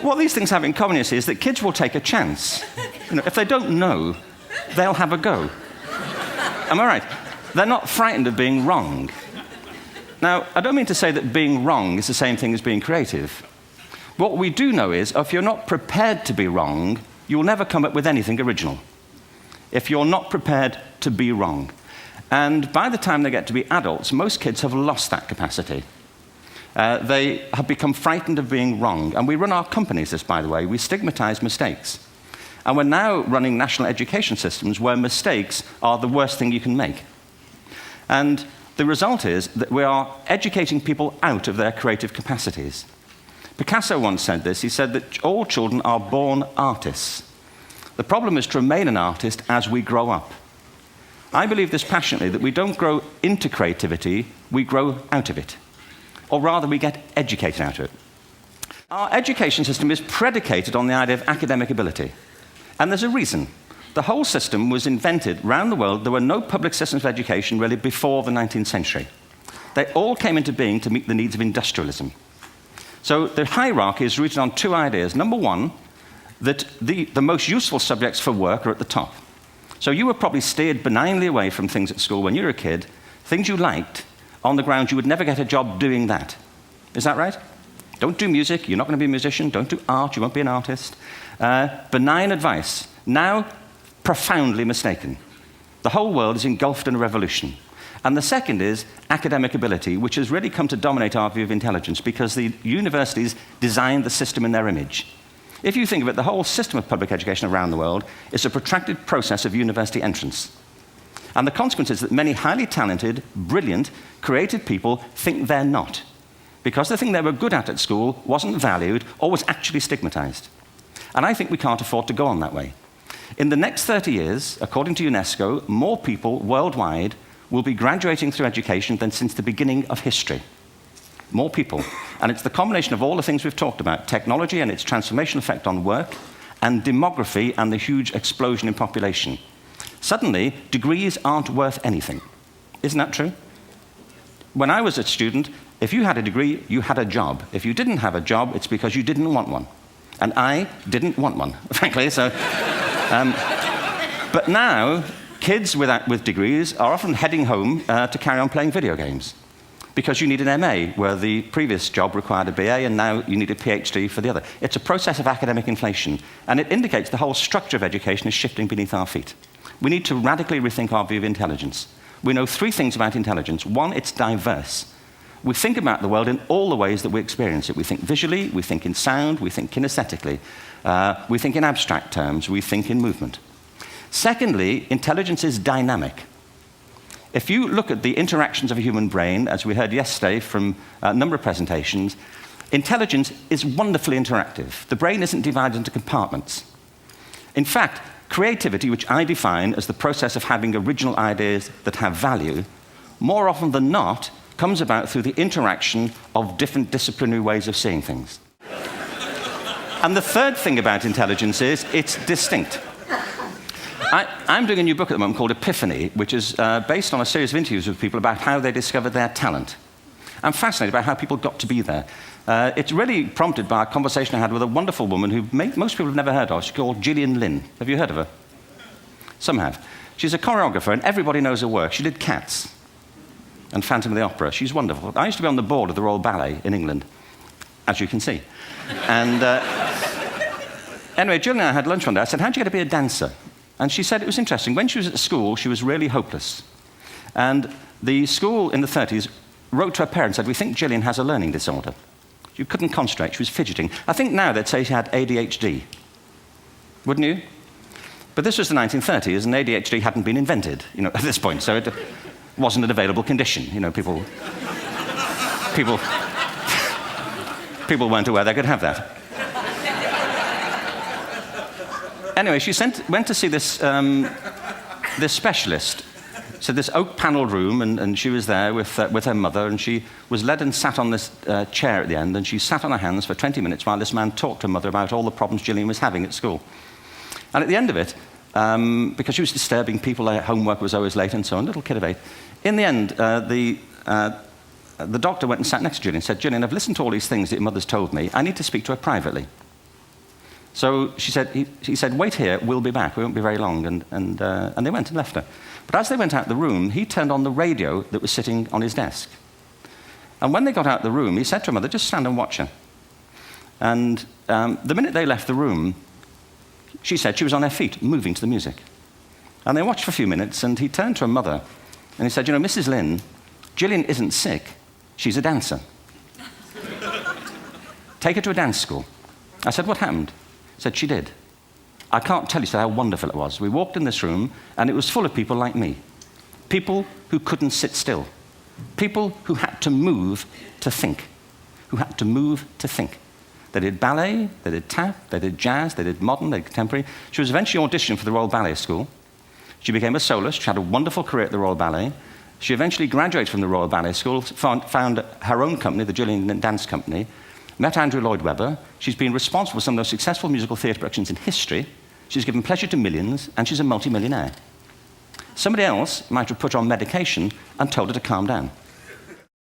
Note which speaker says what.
Speaker 1: what these things have in common, you see, is that kids will take a chance. If they don't know, they'll have a go. Am I right? They're not frightened of being wrong. Now, I don't mean to say that being wrong is the same thing as being creative. What we do know is, if you're not prepared to be wrong, you'll never come up with anything original. If you're not prepared to be wrong. And by the time they get to be adults, most kids have lost that capacity. They have become frightened of being wrong. And we run our companies this, by the way. We stigmatize mistakes. And we're now running national education systems where mistakes are the worst thing you can make. And the result is that we are educating people out of their creative capacities. Picasso once said this. He said that all children are born artists. The problem is to remain an artist as we grow up. I believe this passionately, that we don't grow into creativity, we grow out of it. Or rather, we get educated out of it. Our education system is predicated on the idea of academic ability. And there's a reason. The whole system was invented around the world. There were no public systems of education really before the 19th century. They all came into being to meet the needs of industrialism. So the hierarchy is rooted on two ideas. Number one, that the most useful subjects for work are at the top. So you were probably steered benignly away from things at school when you were a kid, things you liked, on the grounds you would never get a job doing that. Is that right? Don't do music, you're not going to be a musician. Don't do art, you won't be an artist. Benign advice. Now, profoundly mistaken. The whole world is engulfed in a revolution. And the second is academic ability, which has really come to dominate our view of intelligence because the universities designed the system in their image. If you think of it, the whole system of public education around the world is a protracted process of university entrance. And the consequence is that many highly talented, brilliant, creative people think they're not, because the thing they were good at school wasn't valued or was actually stigmatized. And I think we can't afford to go on that way. In the next 30 years, according to UNESCO, more people worldwide will be graduating through education than since the beginning of history. More people. And it's the combination of all the things we've talked about, technology and its transformational effect on work, and demography and the huge explosion in population. Suddenly, degrees aren't worth anything. Isn't that true? When I was a student, if you had a degree, you had a job. If you didn't have a job, it's because you didn't want one. And I didn't want one, frankly. So, but now, kids with degrees are often heading home to carry on playing video games because you need an MA, where the previous job required a BA, and now you need a PhD for the other. It's a process of academic inflation, and it indicates the whole structure of education is shifting beneath our feet. We need to radically rethink our view of intelligence. We know three things about intelligence. One, it's diverse. We think about the world in all the ways that we experience it. We think visually, we think in sound, we think kinesthetically, we think in abstract terms, we think in movement. Secondly, intelligence is dynamic. If you look at the interactions of a human brain, as we heard yesterday from a number of presentations, intelligence is wonderfully interactive. The brain isn't divided into compartments. In fact, creativity, which I define as the process of having original ideas that have value, more often than not, comes about through the interaction of different disciplinary ways of seeing things. And the third thing about intelligence is it's distinct. I'm doing a new book at the moment called Epiphany, which is based on a series of interviews with people about how they discovered their talent. I'm fascinated by how people got to be there. It's really prompted by a conversation I had with a wonderful woman who most people have never heard of. She's called Gillian Lynn. Have you heard of her? Some have. She's a choreographer, and everybody knows her work. She did Cats and Phantom of the Opera. She's wonderful. I used to be on the board of the Royal Ballet in England, as you can see. And anyway, Gillian and I had lunch one day. I said, how'd you get to be a dancer? And she said it was interesting. When she was at school, she was really hopeless. And the school in the 30s wrote to her parents and said, we think Gillian has a learning disorder. She couldn't concentrate, she was fidgeting. I think now they'd say she had ADHD. Wouldn't you? But this was the 1930s, and ADHD hadn't been invented, at this point, so it wasn't an available condition. People weren't aware they could have that. Anyway, she went to see this specialist. So this oak-paneled room, and she was there with her mother, and she was led and sat on this chair at the end, and she sat on her hands for 20 minutes while this man talked to her mother about all the problems Gillian was having at school. And at the end of it, because she was disturbing people, their homework was always late and so on, little kid of 8, in the end, the doctor went and sat next to Gillian and said, Gillian, I've listened to all these things that your mother's told me. I need to speak to her privately. So he said, wait here, we'll be back, we won't be very long, and they went and left her. But as they went out the room, he turned on the radio that was sitting on his desk. And when they got out the room, he said to her mother, just stand and watch her. And the minute they left the room, she said she was on her feet, moving to the music. And they watched for a few minutes, and he turned to her mother, and he said, you know, Mrs. Lynn, Gillian isn't sick, she's a dancer. Take her to a dance school. I said, what happened? He said, she did. I can't tell you how wonderful it was. We walked in this room, and it was full of people like me. People who couldn't sit still. People who had to move to think. Who had to move to think. They did ballet, they did tap, they did jazz, they did modern, they did contemporary. She was eventually auditioned for the Royal Ballet School. She became a soloist. She had a wonderful career at the Royal Ballet. She eventually graduated from the Royal Ballet School, found her own company, the Gillian Dance Company, met Andrew Lloyd Webber. She's been responsible for some of the most successful musical theatre productions in history. She's given pleasure to millions, and she's a multi-millionaire. Somebody else might have put her on medication and told her to calm down.